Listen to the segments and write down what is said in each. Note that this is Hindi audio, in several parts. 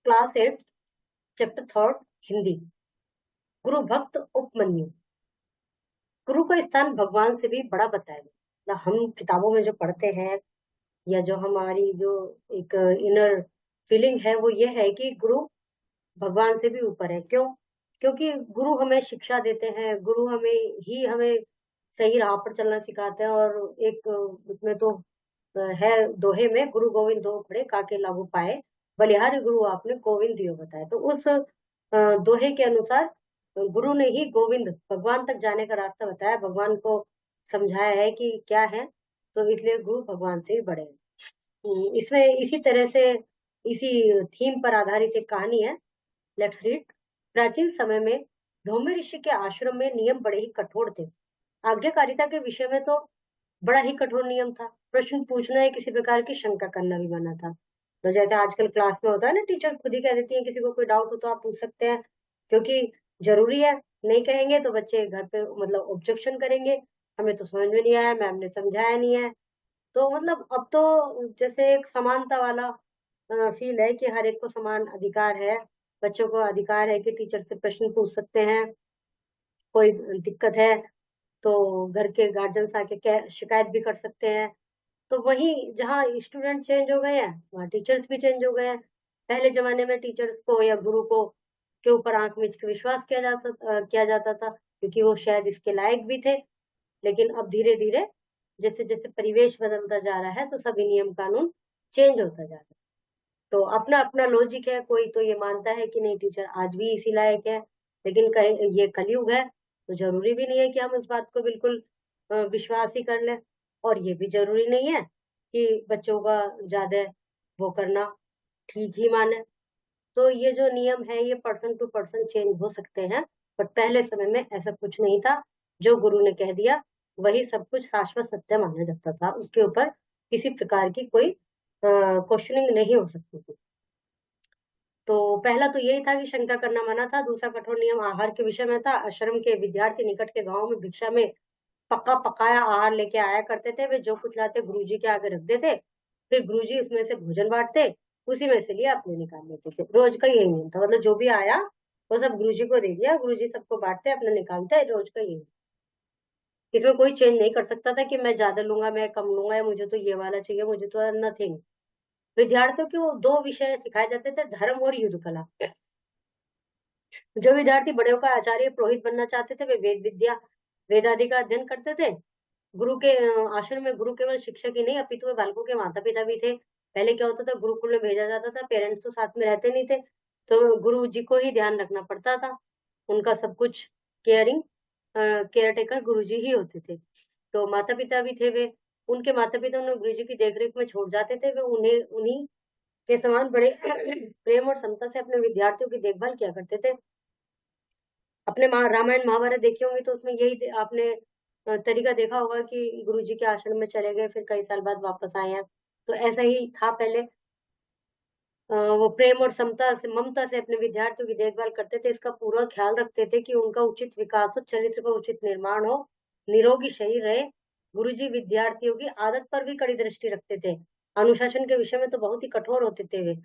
Class 8 chapter 3 Hindi. गुरु भक्त उपमन्यु। गुरु का स्थान भगवान से भी बड़ा बताया गया। हम किताबों में जो पढ़ते हैं या जो हमारी जो एक इनर फीलिंग है वो ये है कि गुरु भगवान से भी ऊपर है। क्यों? क्योंकि गुरु हमें शिक्षा देते हैं, गुरु हमें सही राह पर चलना सिखाते हैं। और एक उसमें तो है दोहे में, गुरु गोविंद दो खड़े काके लागू पाए, बलिहारी गुरु आपने गोविंद दियो बताए। तो उस दोहे के अनुसार गुरु ने ही गोविंद भगवान तक जाने का रास्ता बताया, भगवान को समझाया है कि क्या है। तो इसलिए गुरु भगवान से भी बड़े हैं। इसमें इसी तरह से इसी थीम पर आधारित एक कहानी है। Let's read. प्राचीन समय में धौम्य ऋषि के आश्रम में नियम बड़े ही कठोर थे। आज्ञाकारिता के विषय में तो बड़ा ही कठोर नियम था। प्रश्न पूछना या किसी प्रकार की शंका करना भी मना था। तो जैसे आजकल क्लास में होता है ना, टीचर्स खुद ही कह देती हैं किसी को कोई डाउट हो तो आप पूछ सकते हैं, क्योंकि जरूरी है। नहीं कहेंगे तो बच्चे घर पे मतलब ऑब्जेक्शन करेंगे, हमें तो समझ में नहीं आया, मैम ने समझाया नहीं है। तो मतलब अब तो जैसे एक समानता वाला फील है कि हर एक को समान अधिकार है। बच्चों को अधिकार है कि टीचर से प्रश्न पूछ सकते हैं, कोई दिक्कत है तो घर के गार्जियंस आके शिकायत भी कर सकते हैं। तो वही जहाँ स्टूडेंट चेंज हो गए हैं वहाँ टीचर्स भी चेंज हो गए हैं। पहले जमाने में टीचर्स को या गुरु को के ऊपर आंख मीच के विश्वास किया जाता था, क्योंकि वो शायद इसके लायक भी थे। लेकिन अब धीरे धीरे जैसे जैसे परिवेश बदलता जा रहा है तो सभी नियम कानून चेंज होता जा रहा है। तो अपना अपना लॉजिक है। कोई तो ये मानता है कि नहीं, टीचर आज भी इसी लायक है। लेकिन कहीं ये कलयुग है तो जरूरी भी नहीं है कि हम इस बात को बिल्कुल विश्वास ही कर लें। और ये भी जरूरी नहीं है कि बच्चों का ज्यादा वो करना ठीक ही माने। तो ये जो नियम है ये पर्सन टू पर्सन चेंज हो सकते हैं। बट पहले समय में ऐसा कुछ नहीं था। जो गुरु ने कह दिया वही सब कुछ शाश्वत सत्य माना जाता था, उसके ऊपर किसी प्रकार की कोई क्वेश्चनिंग नहीं हो सकती थी। तो पहला तो यही था कि शंका करना मना था। दूसरा कठोर नियम आहार के विषय में था। आश्रम के विद्यार्थी निकट के गांव में भिक्षा में पक्का पकाया आहार लेके आया करते थे। वे जो कुछ लाते गुरुजी के आगे रख देते, फिर गुरुजी उसमें से भोजन बांटते, उसी में से लिए अपने निकाल लेते थे। रोज का यही नियम था, मतलब जो भी आया वो सब गुरुजी को दे दिया, गुरुजी सबको बांटते अपने निकालते, रोज का यही। इसमें कोई चेंज नहीं कर सकता था कि मैं ज्यादा लूंगा, मैं कम लूंगा, या मुझे तो ये वाला चाहिए, मुझे तो नथिंग। विद्यार्थियों को दो विषय सिखाए जाते थे, धर्म और युद्ध कला। जो विद्यार्थी बड़े होकर आचार्य पुरोहित बनना चाहते थे वे वेद विद्या वेद आदि का अध्ययन करते थे। गुरु के आश्रम में गुरु केवल शिक्षक ही नहीं अपितु वे बालकों के माता पिता भी थे। पहले क्या होता था, गुरुकुल में भेजा जाता था, पेरेंट्स तो साथ में रहते नहीं थे, तो गुरु जी को ही ध्यान रखना पड़ता था। उनका सब कुछ केयरिंग केयर टेकर गुरु जी ही होते थे। तो माता पिता भी थे वे, उनके माता पिता उन्हें गुरु जी की देखरेख में छोड़ जाते थे। वे उन्हें उन्हीं के समान बड़े प्रेम और समता से अपने विद्यार्थियों की देखभाल किया करते थे। अपने रामायण महाभारत देखी होंगी तो उसमें यही आपने तरीका देखा होगा कि गुरुजी के आश्रम में चले गए, फिर कई साल बाद वापस आए हैं। तो ऐसा ही था पहले। वो प्रेम और समता से ममता से अपने विद्यार्थियों की देखभाल करते थे। इसका पूरा ख्याल रखते थे कि उनका उचित विकास हो, चरित्र का उचित निर्माण हो, निरोगी शरीर रहे। गुरुजी विद्यार्थियों की आदत पर भी कड़ी दृष्टि रखते थे। अनुशासन के विषय में तो बहुत ही कठोर होते थे वे।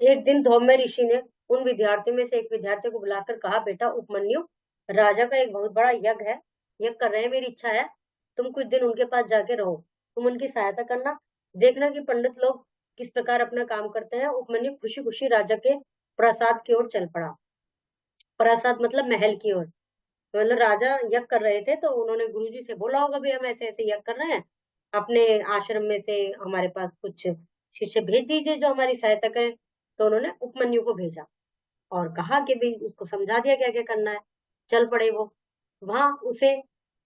एक दिन धौम्य ऋषि ने उन विद्यार्थियों में से एक विद्यार्थी को बुलाकर कहा, बेटा उपमन्यु, राजा का एक बहुत बड़ा यज्ञ है, यज्ञ कर रहे हैं, मेरी इच्छा है तुम कुछ दिन उनके पास जाके रहो, तुम उनकी सहायता करना, देखना कि पंडित लोग किस प्रकार अपना काम करते हैं। उपमन्यु खुशी खुशी राजा के प्रासाद की ओर चल पड़ा। प्रासाद मतलब महल की ओर। मतलब राजा यज्ञ कर रहे थे तो उन्होंने गुरुजी से बोला होगा भी हम ऐसे ऐसे यज्ञ कर रहे हैं, अपने आश्रम में से हमारे पास कुछ शिष्य भेज दीजिए जो हमारी सहायता करें। तो उन्होंने उपमन्यु को भेजा और कहा कि भाई उसको समझा दिया क्या क्या करना है। चल पड़े वो। वहां उसे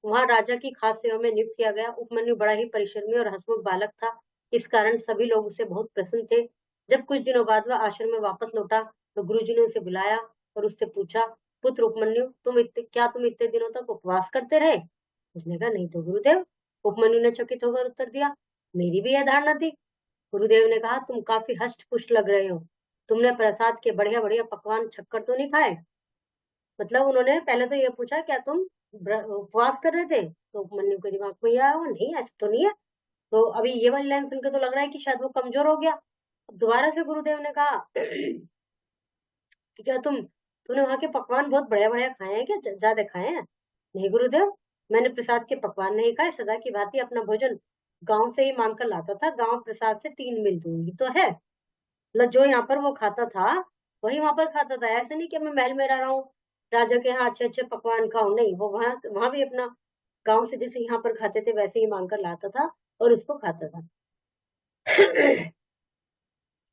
वहां राजा की खास सेवा में नियुक्त किया गया। उपमन्यु बड़ा ही परिश्रमी और हंसमुख बालक था, इस कारण सभी लोग उससे बहुत प्रसन्न थे। जब कुछ दिनों बाद वह आश्रम में वापस लौटा तो गुरुजी ने उसे बुलाया और उससे पूछा, पुत्र उपमन्यु, तुम इतने दिनों तक उपवास करते रहे? उसने कहा, नहीं तो गुरुदेव। उपमन्यु ने चकित होकर उत्तर दिया, मेरी भी यह धारणा थी। गुरुदेव ने कहा, तुम काफी हष्ट पुष्ट लग रहे हो, तुमने प्रसाद के बढ़िया बढ़िया पकवान छक्कर तो नहीं खाए? मतलब उन्होंने पहले तो ये पूछा, क्या तुम उपवास कर रहे थे? तो उपमन्यु के दिमाग में यह आया, नहीं ऐसा तो नहीं है। तो अभी ये वाली लाइन सुनकर तो लग रहा है कि शायद वो कमजोर हो गया। दोबारा से गुरुदेव ने कहा, कि क्या तूने वहां के पकवान बहुत बढ़िया बढ़िया खाए हैं, क्या ज्यादा खाए हैं? नहीं गुरुदेव, मैंने प्रसाद के पकवान नहीं खाए, सदा की भांति अपना भोजन गांव से ही मांग कर लाता था। गांव प्रसाद से 3 मील दूंगी तो है, मतलब जो यहाँ पर वो खाता था वही वहां पर खाता था। ऐसे नहीं कि मैं महल में रह रहा हूँ, राजा के यहाँ अच्छे अच्छे पकवान खाऊं, नहीं, वो वहां वहां भी अपना गांव से जैसे यहाँ पर खाते थे वैसे ही मांग कर लाता था और उसको खाता था।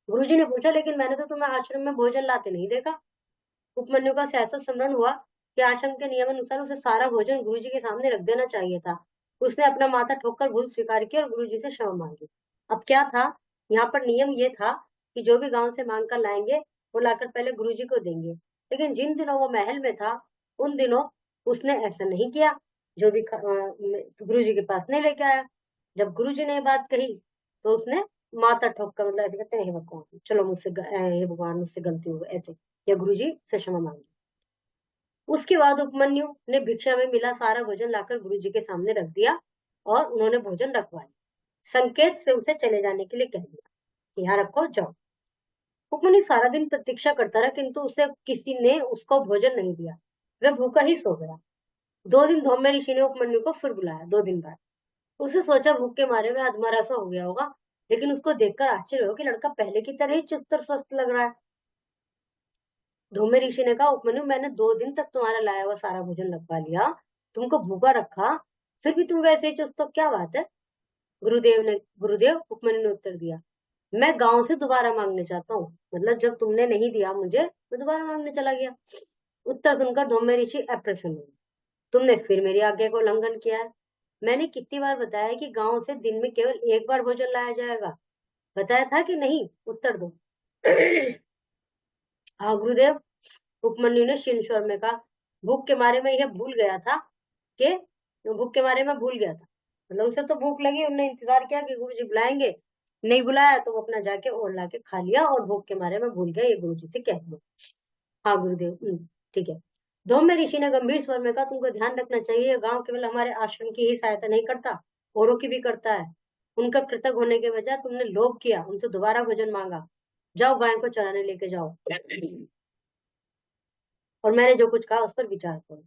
गुरुजी ने पूछा, लेकिन मैंने तो तुम्हें आश्रम में भोजन लाते नहीं देखा। उपमन्यु का सहसा स्मरण हुआ कि आश्रम के नियम अनुसार उसे सारा भोजन गुरुजी के सामने रख देना चाहिए था। उसने अपना माथा ठोककर भूल स्वीकार की और गुरुजी से क्षमा मांगी। अब क्या था, यहाँ पर नियम ये था कि जो भी गांव से मांग कर लाएंगे वो लाकर पहले गुरुजी को देंगे। लेकिन जिन दिनों वो महल में था उन दिनों उसने ऐसा नहीं किया, जो भी गुरुजी के पास नहीं लेके आया। जब गुरुजी ने ये बात कही तो उसने माथा ठोक कर, मतलब ऐसे कहते हैं, हे भगवान चलो मुझसे हे भगवान मुझसे गलती हो गई, ऐसे या गुरुजी से क्षमा मांगी। उसके बाद उपमन्यु ने भिक्षा में मिला सारा भोजन लाकर गुरुजी के सामने रख दिया और उन्होंने भोजन रखवाया। संकेत से उसे चले जाने के लिए कह दिया कि यहाँ रखो, जाओ। उपमन्यु सारा दिन प्रतीक्षा करता रहा, किंतु उसे किसी ने उसको भोजन नहीं दिया। वह भूखा ही सो गया। 2 दिन धौम्य ऋषि ने उपमन्यु को फिर बुलाया, 2 दिन बाद। उसे सोचा भूख के मारे में अधमरा सा हो गया होगा, लेकिन उसको देखकर आश्चर्य हो कि लड़का पहले की तरह ही चुस्त और स्वस्थ लग रहा है। धूम्र ऋषि ने कहा, उपमन्यु, मैंने 2 दिन तक तुम्हारा लाया हुआ सारा भोजन लगवा लिया, तुमको भूखा रखा, फिर भी तुम वैसे ही चुस्त, तो क्या बात है? गुरुदेव, उपमन्यु ने उत्तर दिया, मैं गांव से दोबारा मांगने चाहता हूँ। मतलब जब तुमने नहीं दिया मुझे, मैं दोबारा मांगने चला गया। उत्तर सुनकर धौम्य ऋषि अप्रसन्न हुए। तुमने फिर मेरी आज्ञा को उल्लंघन किया है। मैंने कितनी बार बताया है कि गांव से दिन में केवल एक बार भोजन लाया जाएगा, बताया था कि नहीं? उत्तर दो। हाँ गुरुदेव, उपमन्यु ने क्षीण स्वर में कहा, भूख के मारे में यह भूल गया था कि भूख के मारे में भूल गया था। मतलब उसे तो भूख लगी, उन्होंने इंतजार किया कि गुरुजी बुलाएंगे, नहीं बुलाया तो वो अपना जाके और लाके खा लिया और भूख के मारे में भूल गया, ये गुरुजी से कह दिया। हाँ गुरुदेव, ठीक है। धौम्य ऋषि ने गंभीर स्वर में कहा, तुमको ध्यान रखना चाहिए, गांव केवल हमारे आश्रम की ही सहायता नहीं करता, औरों की भी करता है। उनका कृतज्ञ होने के बजाय तुमने लोभ किया, उनसे दोबारा भोजन मांगा। जाओ गाय को चराने लेके जाओ, और मैंने जो कुछ कहा उस पर विचार करो।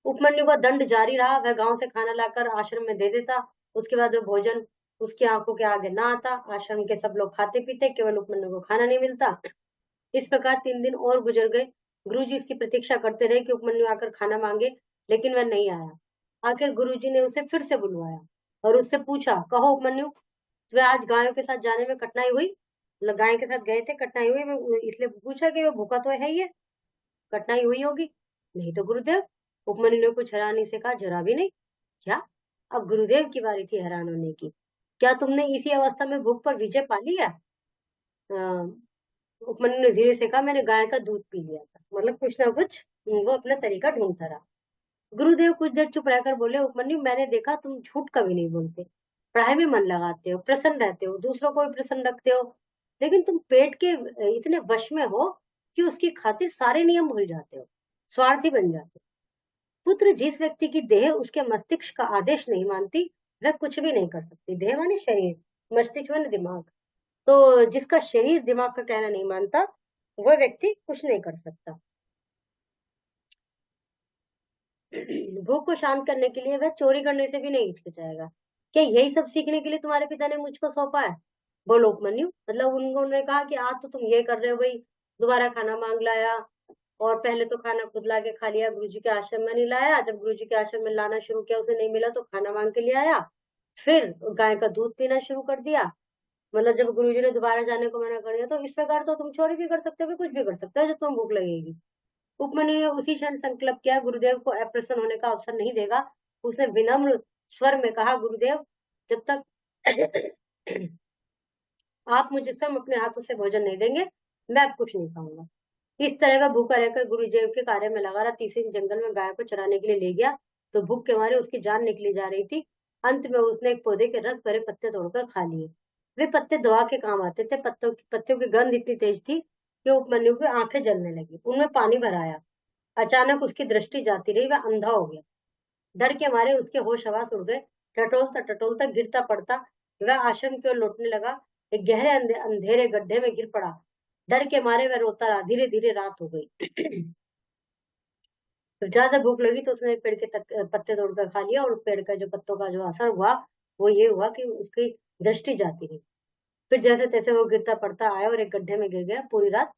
उपमन्यु का दंड जारी रहा। वह गांव से खाना लाकर आश्रम में दे देता। उसके बाद वह भोजन उसकी आंखों के आगे ना आता। आश्रम के सब लोग खाते पीते, केवल उपमन्यु को खाना नहीं मिलता। इस प्रकार 3 दिन और गुजर गए। गुरुजी इसकी प्रतीक्षा करते रहे कि उपमन्यु आकर खाना मांगे, लेकिन वह नहीं आया। आखिर गुरुजी ने उसे फिर से बुलवाया और उससे पूछा, कहो उपमन्यु, तुम्हें आज गायों के साथ जाने में कठिनाई हुई? मतलब गाय के साथ गए थे, कठिनाई हुई? मैं इसलिए पूछा कि वह भूखा तो है ही है, कठिनाई हुई होगी। नहीं तो गुरुदेव, उपमन्यु ने कुछ हैरानी से कहा, जरा भी नहीं। क्या? अब गुरुदेव की बारी थी हैरान होने की। क्या तुमने इसी अवस्था में भूख पर विजय पा लिया? उपमन्यु ने धीरे से कहा, मैंने गाय का दूध पी लिया था। मतलब कुछ ना कुछ वो अपना तरीका ढूंढता रहा। गुरुदेव कुछ देर चुप रहकर बोले, उपमन्यु, मैंने देखा तुम झूठ कभी नहीं बोलते, पढ़ाई में मन लगाते हो, प्रसन्न रहते हो, दूसरों को भी प्रसन्न रखते हो, लेकिन तुम पेट के इतने वश में हो कि उसकी खातिर सारे नियम भूल जाते हो, स्वार्थी बन जाते हो। पुत्र जिस व्यक्ति की देह उसके मस्तिष्क का आदेश नहीं मानती, वह कुछ भी नहीं कर सकती। देह माने शरीर, मस्तिष्क माने दिमाग। तो जिसका शरीर दिमाग का कहना नहीं मानता, वह व्यक्ति कुछ नहीं कर सकता। भूख को शांत करने के लिए वह चोरी करने से भी नहीं हिचकिचाएगा। क्या यही सब सीखने के लिए तुम्हारे पिता ने मुझको सौंपा है? बोलो उपमन्यु। मतलब उन्होंने कहा कि आज तो तुम ये कर रहे हो भाई, दोबारा खाना मांग लाया, और पहले तो खाना खुद ला के खा लिया, गुरुजी के आश्रम में नहीं लाया, जब गुरुजी के आश्रम में लाना शुरू किया उसे नहीं मिला तो खाना मांग के ले आया, फिर गाय का दूध पीना शुरू कर दिया। मतलब जब गुरुजी ने दोबारा जाने को मना कर दिया, तो इस प्रकार तो तुम चोरी भी कर सकते हो, कुछ भी कर सकते हो जब तुम्हें भूख लगेगी। उपमन्यु ने उसी क्षण संकल्प किया, गुरुदेव को अप्रसन्न होने का अवसर नहीं देगा। उसने विनम्र स्वर में कहा, गुरुदेव, जब तक आप मुझे स्वयं अपने हाथों से भोजन नहीं देंगे, मैं अब कुछ नहीं खाऊंगा। इस तरह का भूखा रहकर गुरुदेव के कार्य में लगा रहा। तीसरे दिन जंगल में गाय को चराने के लिए ले गया तो भूख के मारे उसकी जान निकली जा रही थी। अंत में उसने एक पौधे के रस भरे पत्ते तोड़कर खा लिए। वे पत्ते दवा के काम आते थे। पत्तियों की गंध इतनी तेज थी कि उपमन्यु की आंखें जलने लगी। उनमें पानी भर आया। अचानक उसकी दृष्टि जाती रही, वह अंधा हो गया। डर के मारे उसके होश हवास उड़ गए। टटोलता गिरता पड़ता वह आश्रम की ओर लौटने लगा। एक गहरे अंधेरे गड्ढे में गिर पड़ा। डर के मारे वह रोता रहा। धीरे धीरे रात हो गई। तो ज्यादा भूख लगी तो उसने एक पेड़ के पत्ते तोड़कर खा लिया, और उस पेड़ का जो पत्तों का जो असर हुआ वो ये हुआ कि उसकी दृष्टि जाती रही। फिर जैसे तैसे वो गिरता पड़ता आया और एक गड्ढे में गिर गया। पूरी रात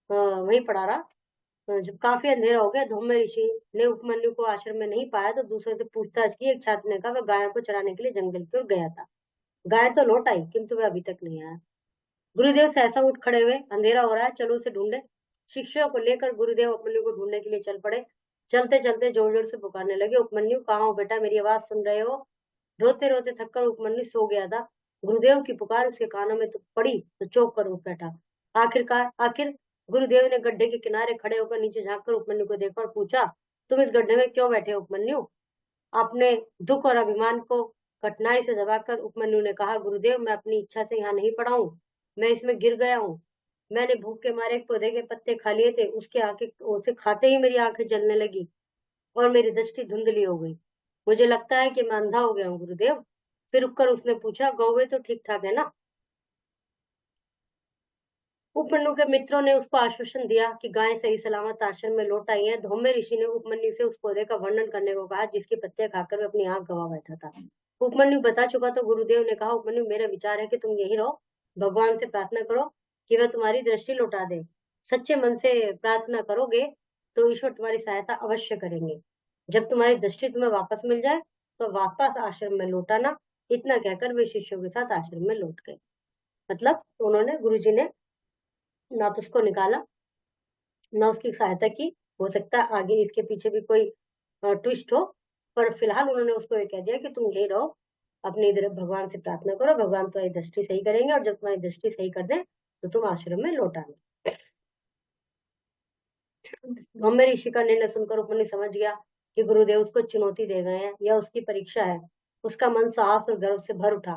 वहीं पड़ा रहा। जब काफी अंधेरा हो गया, धौम्य ऋषि ने उपमन्यु को आश्रम में नहीं पाया तो दूसरे से पूछताछ की। एक छात्र ने कहा वह गायों को चराने के लिए जंगल की ओर गया था। गाय तो लौट आई, किंतु वह अभी तक नहीं आया। गुरुदेव सहसा उठ खड़े हुए, अंधेरा हो रहा है, चलो उसे ढूंढे। शिष्यों को लेकर गुरुदेव उपमन्यु को ढूंढने के लिए चल पड़े। चलते चलते जोर जोर से पुकारने लगे, उपमन्यु कहाँ हो बेटा, मेरी आवाज सुन रहे हो? रोते रोते थककर उपमन्यु सो गया था। गुरुदेव की पुकार उसके कानों में तो पड़ी तो चौंक कर उठ बैठा। आखिर गुरुदेव ने गड्ढे के किनारे खड़े होकर नीचे झांककर उपमन्यु को देखा और पूछा, तुम इस गड्ढे में क्यों बैठे हो उपमन्यु? अपने दुख और अभिमान को कठिनाई से दबाकर उपमन्यु ने कहा, गुरुदेव मैं अपनी इच्छा से यहाँ नहीं पड़ा हूँ, मैं इसमें गिर गया हूँ। मैंने भूख के मारे एक पौधे के पत्ते खा लिए थे, उसके आंखें उसे खाते ही मेरी आंखें जलने लगी और मेरी दृष्टि धुंधली हो गई। मुझे लगता है कि मैं अंधा हो गया हूँ गुरुदेव। फिर रुककर उसने पूछा, गौवे तो ठीक ठाक है ना? उपमन्यु के मित्रों ने उसको आश्वासन दिया कि गायें सही सलामत आश्रम में लौट आई हैं। धौम्य ऋषि ने उपमन्यु से उस पौधे का वर्णन करने को कहा जिसके पत्ते खाकर वह अपनी आंख गंवा बैठा था। उपमन्यु बता चुका तो गुरुदेव ने कहा, उपमन्यु मेरा विचार है कि तुम यही रहो, भगवान से प्रार्थना करो कि वह तुम्हारी दृष्टि लौटा दे। सच्चे मन से प्रार्थना करोगे तो ईश्वर तुम्हारी सहायता अवश्य करेंगे। जब तुम्हारी दृष्टि तुम्हें वापस मिल जाए तो वापस आश्रम में लौटाना। इतना कहकर वे शिष्यों के साथ आश्रम में लौट गए। मतलब उन्होंने, गुरु जी ने ना तो उसको निकाला, ना उसकी सहायता की। हो सकता है आगे इसके पीछे भी कोई ट्विस्ट हो, पर फिलहाल उन्होंने उसको ये कह दिया कि तुम यही रहो, अपनी इधर भगवान से प्रार्थना करो, भगवान तुम्हारी दृष्टि सही करेंगे, और जब तुम्हारी दृष्टि सही कर दे तो तुम आश्रम में लौट आना। ब्रह्म ऋषि का निर्णय सुनकर उपमन्यु समझ गया कि गुरुदेव उसको चुनौती दे गए हैं, यह उसकी परीक्षा है। उसका मन साहस और गर्व से भर उठा।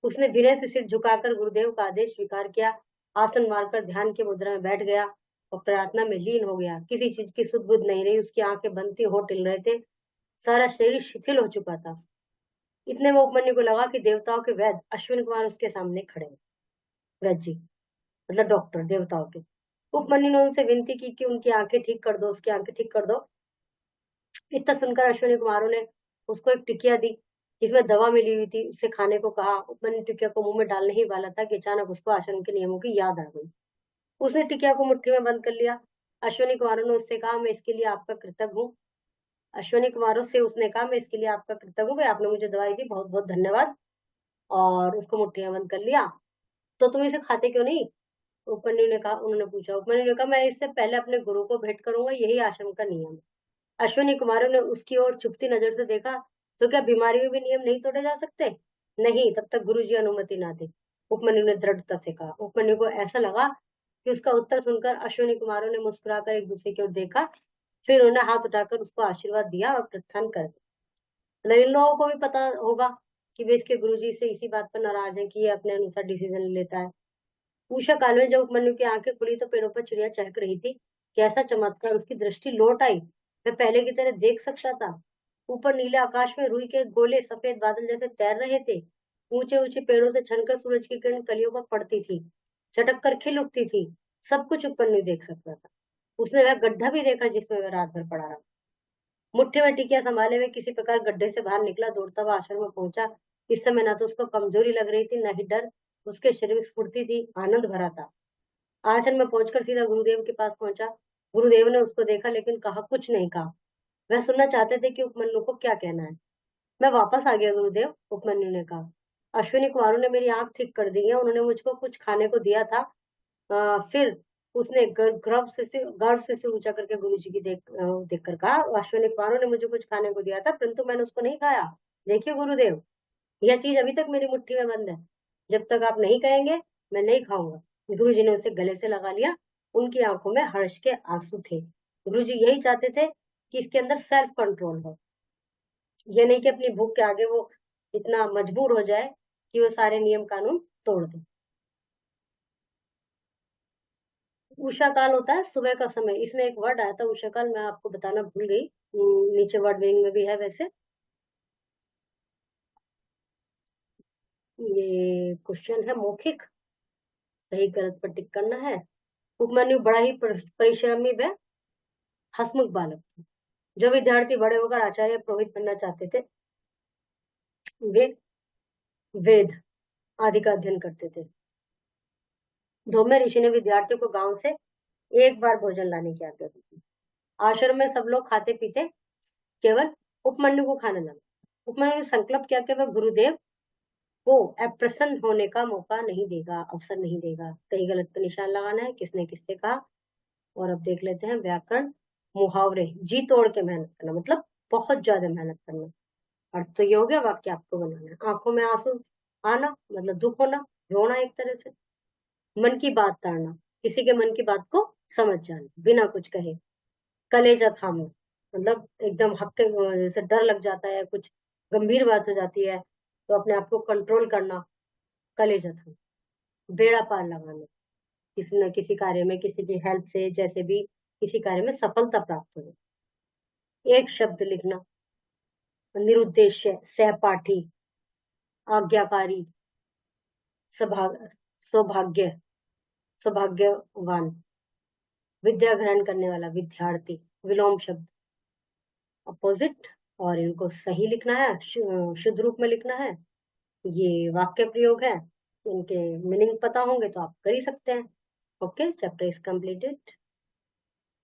उसने विनय से सिर झुकाकर गुरुदेव का आदेश स्वीकार किया, आसन मारकर ध्यान की मुद्रा में बैठ गया और प्रार्थना में लीन हो गया। किसी चीज की सुध बुध नहीं रही, उसकी आंखें बनती हो टिल रहे थे, सारा शरीर शिथिल हो चुका था। इतने में उपमन्यु को लगा कि देवताओं के वैद्य अश्विन कुमार उसके सामने खड़े हैं। वैद्य जी मतलब डॉक्टर देवताओं के। उपमन्यु ने उनसे विनती की कि उनकी आंखें ठीक कर दो, उसकी आंखें ठीक कर दो। इतना सुनकर अश्विनी कुमारों ने उसको एक टिकिया दी जिसमें दवा मिली हुई थी, उसे खाने को कहा। उपमन्यु टिकिया को मुंह में डालने ही वाला था कि अचानक उसको आश्रम के नियमों की याद आ गई। उसने टिकिया को मुट्ठी में बंद कर लिया। अश्विनी कुमारों ने उससे कहा, मैं इसके लिए आपका कृतज्ञ हूँ। अश्विनी कुमारों से उसने कहा, मैं इसके लिए आपका कृतज्ञ हूँ भाई, आपने मुझे दवाई दी, बहुत बहुत धन्यवाद। और उसको मुट्ठी में बंद कर लिया। तो तुम इसे खाते क्यों नहीं? उपमन्यु ने कहा, उन्होंने पूछा। उपमन्यु ने कहा, मैं इससे पहले अपने गुरु को भेंट करूंगा, यही आश्रम का नियम है। अश्विनी कुमारों ने उसकी ओर चुपती नजर से देखा। तो क्या बीमारी में भी नियम नहीं तोड़े जा सकते? नहीं, तब तक गुरुजी अनुमति ना दे, उपमन्यु ने दृढ़ता से कहा। उपमन्यु को ऐसा लगा कि उसका उत्तर सुनकर अश्विनी कुमारों ने मुस्कुराकर एक दूसरे की ओर देखा। फिर उन्हें हाथ उठाकर उसको आशीर्वाद दिया और प्रस्थान कर दिया। मतलब इन लोगों को भी पता होगा कि वे इसके गुरुजी से इसी बात पर नाराज हैं कि ये अपने अनुसार डिसीजन लेता है। उषा काल में जब उपमन्यु की आंखें खुली तो पेड़ों पर चिड़िया चहक रही थी। कैसा चमत्कार, उसकी दृष्टि लौट आई। वह पहले की तरह देख सकता था। ऊपर नीले आकाश में रुई के गोले सफेद बादल जैसे तैर रहे थे। ऊंचे ऊंचे पेड़ों से छनकर सूरज की किरण कलियों पर पड़ती थी, चटक कर खिल उठती थी। सब कुछ उपमन्यु देख सकता था। उसने वह गड्ढा भी देखा जिसमें वह रात भर पड़ा रहा। मुट्ठी में टिकिया संभाले हुए किसी प्रकार गड्ढे से बाहर निकला, दौड़ता हुआ आश्रम में पहुंचा। इस समय न तो उसको कमजोरी लग रही थी, न ही डर। उसके शरीर में स्फूर्ति थी, आनंद भरा था। आश्रम में पहुंचकर सीधा गुरुदेव के पास पहुंचा। गुरुदेव ने उसको देखा लेकिन कहा कुछ नहीं कहा। वह सुनना चाहते थे कि उपमन्यु को क्या कहना है। मैं वापस आ गया गुरुदेव, उपमन्यु ने कहा। अश्विनी कुमारों ने मेरी आंख ठीक कर दी है, उन्होंने मुझको कुछ खाने को दिया था। फिर उसने गर्व से सिर ऊंचा करके गुरु जी की देख कर कहा, अश्विनी कुमारों ने मुझे कुछ खाने को दिया था परंतु मैंने उसको नहीं खाया। देखिए गुरुदेव, यह चीज अभी तक मेरी मुट्ठी में बंद है, जब तक आप नहीं कहेंगे मैं नहीं खाऊंगा। गुरु जी ने उसे गले से लगा लिया। उनकी आंखों में हर्ष के आंसू थे। गुरु जी यही चाहते थे कि इसके अंदर सेल्फ कंट्रोल हो। ये नहीं कि अपनी भूख के आगे वो इतना मजबूर हो जाए कि वो सारे नियम कानून तोड़ दे। उषा काल होता है सुबह का समय, इसमें एक वर्ड आया था उषा काल, मैं आपको बताना भूल गई। नीचे वर्ड मीनिंग में भी है वैसे। ये क्वेश्चन है मौखिक, सही गलत पर टिक करना है। उपमन्यु बड़ा ही परिश्रमी व हंसमुख बालक था। जो विद्यार्थी बड़े होकर आचार्य पुरोहित बनना चाहते थे, वे वेद आदि का अध्ययन करते थे। धौम्य ऋषि ने विद्यार्थियों को गांव से एक बार भोजन लाने की आज्ञा दी थी। आश्रम में सब लोग खाते पीते, केवल उपमन्यु को खाना लाना। उपमन्यु ने संकल्प किया कि वह गुरुदेव को अप्रसन्न होने का मौका नहीं देगा, अवसर नहीं देगा। सही गलत पे निशान लगाना है, किसने किससे कहा। और अब देख लेते हैं व्याकरण मुहावरे। जी तोड़ के मेहनत करना मतलब बहुत ज्यादा मेहनत करना। अर्थ तो ये हो गया, वाक्य आपको बनाना है। आंखों में आंसू आना मतलब दुख होना, रोना एक तरह से। मन की बात ताड़ना, किसी के मन की बात को समझ जाना बिना कुछ कहे। कलेजा थामना मतलब एकदम हक्के, जैसे डर लग जाता है, कुछ गंभीर बात हो जाती है तो अपने आप को कंट्रोल करना, कलेजा थामना। बेड़ा पार लगाना, किसी न किसी कार्य में किसी की हेल्प से जैसे भी किसी कार्य में सफलता प्राप्त हो। एक शब्द लिखना, निरुद्देश्य, सहपाठी, आज्ञाकारी, सौभाग्य, सौभाग्यवान, विद्या ग्रहण करने वाला, विद्यार्थी। विलोम शब्द अपोजिट, और इनको सही लिखना है, शुद्ध रूप में लिखना है। ये वाक्य प्रयोग है, इनके मीनिंग पता होंगे तो आप कर ही सकते हैं। Okay, chapter is completed.